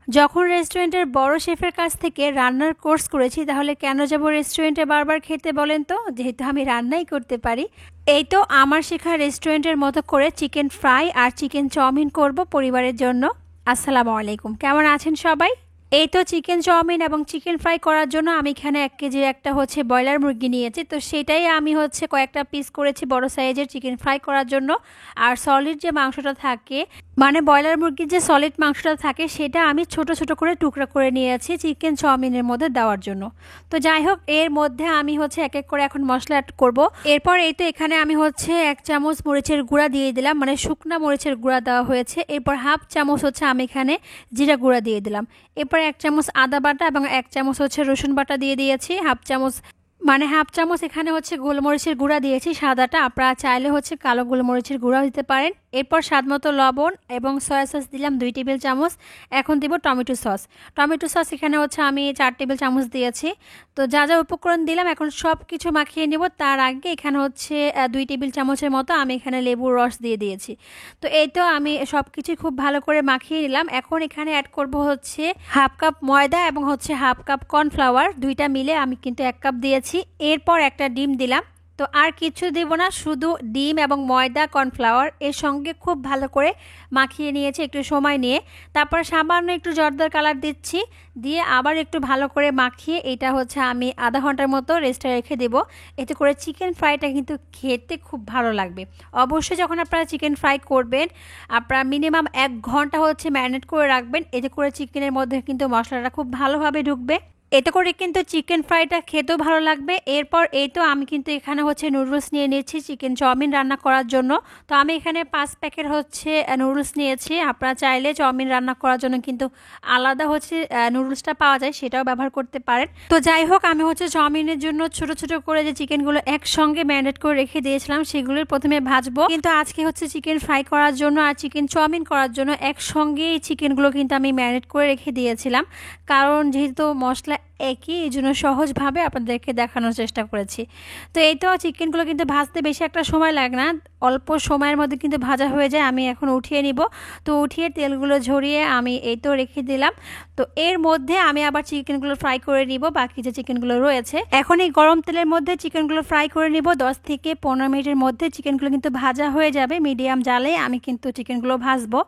যখন রেস্টুরেন্টের বড় শেফের কাছ থেকে রান্নার কোর্স করেছি তাহলে কেন যাব রেস্টুরেন্টে বারবার খেতে বলেন তো, যেহেতু আমি রান্নাই করতে পারি। এই তো আমার শেখা রেস্টুরেন্টের মতো করে চিকেন ফ্রাই আর চিকেন চাউমিন করব পরিবারের জন্য। আসসালামু আলাইকুম, কেমন আছেন সবাই? এই তো চিকেন চাউমিন এবং চিকেন ফ্রাই করার জন্য আমি এখানে 1 কেজির একটা ব্রয়লার মুরগি নিয়েছি। তো সেটাই আমি কয়েকটা পিস করেছি বড় সাইজের চিকেন ফ্রাই করার জন্য। আর সলিড যে মাংসটা থাকে, মানে ব্রয়লার মুরগির যে সলিড মাংসটা থাকে, সেটা আমি ছোট ছোট করে টুকরা করে নিয়েছি চিকেন চাউমিনের মধ্যে দেওয়ার জন্য। তো যাই হোক, এর মধ্যে আমি এক এক করে এখন মশলা অ্যাড করব। এরপর এই তো এখানে আমি 1 চামচ মরিচের গুঁড়া দিয়ে দিলাম, মানে শুকনা মরিচের গুঁড়া দেওয়া হয়েছে। এরপর 1/2 চামচ আমি এখানে জিরা গুঁড়া দিয়ে দিলাম। এরপর 1 চামচ আদা বাটা এবং 1 চামচ রসুন বাটা দিয়ে দিয়েছি। 1/2 চামচ, মানে 1/2 চামচ এখানে গোলমরিচের গুঁড়া দিয়েছি সাদাটা, আপনারা চাইলে কালো গোলমরিচের গুঁড়াও দিতে পারেন। এরপর স্বাদমতো লবণ এবং সয়া সস দিলাম 2 টেবিল চামচ। এখন দিব টমেটো সস। টমেটো সস এখানে আমি 4 টেবিল চামচ দিয়েছি। তো যা যা উপকরণ দিলাম এখন সব কিছু মাখিয়ে নেব। তার আগে এখানে 2 টেবিল চামচের মতো আমি এখানে লেবুর রস দিয়ে দিয়েছি। তো এই তো আমি সব কিছু খুব ভালো করে মাখিয়ে নিলাম। এখন এখানে অ্যাড করব 1/2 কাপ ময়দা এবং 1/2 কাপ কর্নফ্লাওয়ার, দুইটা মিলে আমি কিন্তু 1 কাপ দিয়েছি। এরপর একটা ডিম দিলাম। তো আর কিছু দেব না, শুধু ডিম এবং ময়দা কর্নফ্লাওয়ার এর সঙ্গে খুব ভালো করে মাখিয়ে নিয়েছি একটু সময় নিয়ে। তারপর সামান্য একটু জর্দার কালার দিচ্ছি, দিয়ে আবার একটু ভালো করে মাখিয়ে এটা আমি আধা ঘন্টার মতো রেস্টে রেখে দেব। এতে করে চিকেন ফ্রাইটা কিন্তু খেতে খুব ভালো লাগবে। অবশ্যই যখন আপনারা চিকেন ফ্রাই করবেন আপনারা মিনিমাম 1 ঘন্টা ম্যারিনেট করে রাখবেন। এতে করে চিকেনের মধ্যে কিন্তু মশলাটা খুব ভালোভাবে ঢুকবে। এতে করে কিন্তু চিকেন ফ্রাইটা খেতেও ভালো লাগবে। এরপর এই তো আমি কিন্তু এখানে নুডলস নিয়ে নিয়েছি চিকেন চাউমিন রান্না করার জন্য। তো আমি এখানে 5 প্যাকেট নুডলস নিয়েছি। আপনারা চাইলে চাউমিন রান্না করার জন্য কিন্তু আলাদা নুডলসটা পাওয়া যায়, সেটাও ব্যবহার করতে পারেন। তো যাই হোক, আমি চাউমিনের জন্য ছোট ছোট করে যে চিকেনগুলো একসঙ্গে ম্যারিনেট করে রেখে দিয়েছিলাম সেগুলো প্রথমে ভাজবো। কিন্তু আজকে চিকেন ফ্রাই করার জন্য আর চিকেন চাউমিন করার জন্য একসঙ্গে এই চিকেনগুলো কিন্তু আমি ম্যারিনেট করে রেখে দিয়েছিলাম, কারণ যেহেতু মশলা একই, এই জন্য সহজভাবে আপনাদেরকে দেখানোর চেষ্টা করেছি। তো এই তো চিকেনগুলো কিন্তু ভাজতে বেশি একটা সময় লাগে না, অল্প সময়ের মধ্যে কিন্তু ভাজা হয়ে যায়। আমি এখন উঠিয়ে নিব। তো উঠিয়ে তেলগুলো ঝরিয়ে আমি এই তো রেখে দিলাম। তো এর মধ্যে আমি আবার চিকেনগুলো ফ্রাই করে নিব, বাকি যে চিকেনগুলো রয়েছে। এখন এই গরম তেলের মধ্যে চিকেনগুলো ফ্রাই করে নিব। 10 থেকে 15 মিনিটের মধ্যে চিকেনগুলো কিন্তু ভাজা হয়ে যাবে। মিডিয়াম জালে আমি কিন্তু চিকেনগুলো ভাজবো।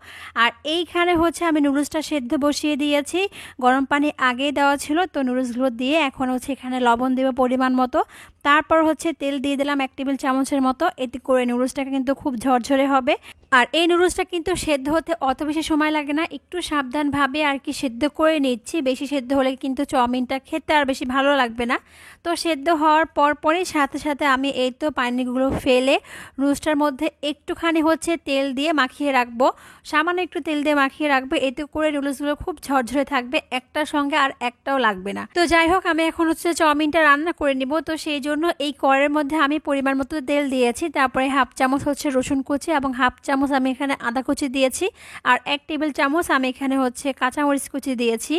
আর এইখানে আমি নুডলসটা সেদ্ধ বসিয়ে দিয়েছি। গরম পানি আগেই দেওয়া ছিল। তো নুডলসগুলো দিয়ে এখন এখানে লবণ দেব পরিমাণ মতো। তারপর তেল দিয়ে দিলাম 1 টেবিল চামচের মতো। এতে করে নুডলসটাকে কিন্তু খুব ঝরঝরে হবে। আর এই নুডলসটা কিন্তু সেদ্ধ হতে অত বেশি সময় লাগে না, একটু সাবধানভাবে আর কি সেদ্ধ করে নিচ্ছি। বেশি সেদ্ধ হলে কিন্তু চাউমিনটা খেতে আর বেশি ভালো লাগবে না। তো সেদ্ধ হওয়ার পরই সাথে সাথে আমি এই তো পানিগুলো ফেলে নুডলসটার মধ্যে একটুখানি তেল দিয়ে মাখিয়ে রাখবো। সামান্য একটু তেল দিয়ে মাখিয়ে রাখবো, এতে করে নুডলসগুলো খুব ঝরঝরে থাকবে, একটার সঙ্গে আর একটাও লাগবে না। তো যাই হোক, আমি এখন চাউমিনটা রান্না করে নিব। তো সেই জন্য এই কড়াইয়ের মধ্যে আমি পরিমাণ মতো তেল দিয়েছি। তারপরে 1/2 চামচ রসুন কুচি এবং 1/2 চামচ আমি এখানে আদা কুচি দিয়েছি। আর 1 টেবিল চামচ আমি এখানে কাঁচামরিচ কুচি দিয়েছি।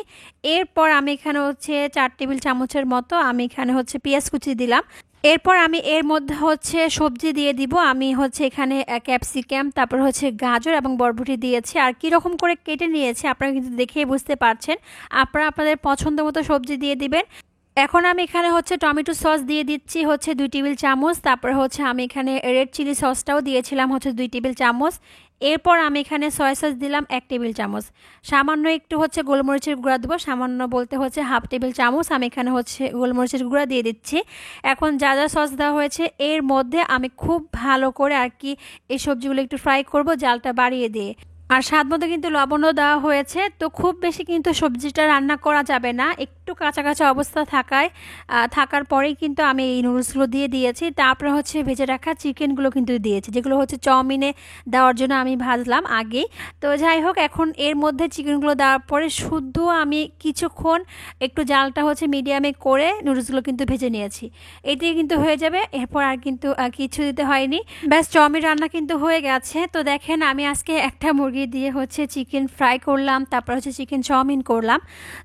এরপর আমি এখানে 4 টেবিল চামচের মতো আমি এখানে পেঁয়াজ কুচি দিলাম। এরপর আমি এর মধ্যে সবজি দিয়ে দিব। আমি এখানে ক্যাপসিকাম, তারপর গাজর এবং বরবটি দিয়েছি। আর কীরকম করে কেটে নিয়েছি আপনারা কিন্তু দেখেই বুঝতে পারছেন। আপনারা আপনাদের পছন্দ মতো সবজি দিয়ে দিবেন। এখন আমি এখানে টমেটো সস দিয়ে দিচ্ছি 2 টেবিল চামচ। তারপরে আমি এখানে রেড চিলি সসটাও দিয়েছিলাম 2 টেবিল চামচ। এরপর আমি এখানে সয়া সস দিলাম 1 টেবিল চামচ। সামান্য একটু গোলমরিচের গুঁড়া দেবো, সামান্য বলতে 1/2 টেবিল চামচ আমি এখানে গোলমরিচের গুঁড়া দিয়ে দিচ্ছি। এখন যা যা সস দেওয়া হয়েছে এর মধ্যে আমি খুব ভালো করে আর কি এই সবজিগুলো একটু ফ্রাই করব, জালটা বাড়িয়ে দিয়ে। আর স্বাদ মতো কিন্তু লবণও দেওয়া হয়েছে। তো খুব বেশি কিন্তু সবজিটা রান্না করা যাবে না, একটু কাঁচা কাঁচা অবস্থা থাকার পরেই কিন্তু আমি এই নুডলসগুলো দিয়ে দিয়েছি। তারপরে ভেজে রাখা চিকেনগুলো কিন্তু দিয়েছি, যেগুলো চাউমিনে দেওয়ার জন্য আমি ভাজলাম আগেই। তো যাই হোক, এখন এর মধ্যে চিকেনগুলো দেওয়ার পরে শুদ্ধ আমি কিছুক্ষণ একটু জালটা মিডিয়ামে করে নুডলসগুলো কিন্তু ভেজে নিয়েছি। এতেই কিন্তু হয়ে যাবে। এরপর আর কিন্তু কিছু দিতে হয়নি, ব্যাস চাউমিন রান্না কিন্তু হয়ে গেছে। তো দেখেন, আমি আজকে একটা মুরগি দিয়ে চিকেন ফ্রাই করলাম, তারপর চিকেন চাউমিন করলাম।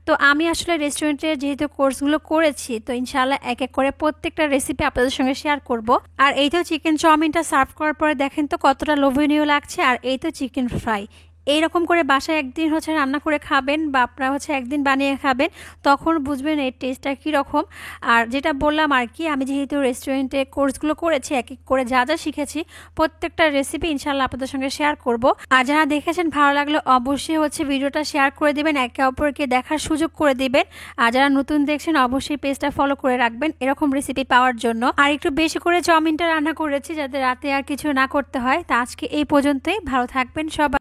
তো আমি আসলে রেস্টুরেন্টে যেহেতু কোর্সগুলো করেছি, তো ইনশাআল্লাহ এক এক করে প্রত্যেকটা রেসিপি আপনাদের সঙ্গে শেয়ার করব। আর এই তো চিকেন চাউমিনটা সার্ভ করার পরে দেখেন তো কতটা লোভনীয় লাগছে। আর এই তো চিকেন ফ্রাই, এইরকম করে বাসায় একদিন হচ্ছে রান্না করে খাবেন বা আপনারা হচ্ছে একদিন বানিয়ে খাবেন, তখন বুঝবেন এর টেস্টটা কীরকম। আর যেটা বললাম আর কি, আমি যেহেতু রেস্টুরেন্টে কোর্সগুলো করেছি, এক এক করে যা যা শিখেছি প্রত্যেকটা রেসিপি ইনশাল্লাহ আপনাদের সঙ্গে শেয়ার করব। আর যারা দেখেছেন ভালো লাগলে অবশ্যই হচ্ছে ভিডিওটা শেয়ার করে দিবেন, একে অপরকে দেখার সুযোগ করে দিবেন। আর যারা নতুন দেখছেন অবশ্যই পেজটা ফলো করে রাখবেন এরকম রেসিপি পাওয়ার জন্য। আর একটু বেশি করে চাউমিনটা রান্না করেছি যাতে রাতে আর কিছু না করতে হয়। তা আজকে এই পর্যন্তই, ভালো থাকবেন সবাই।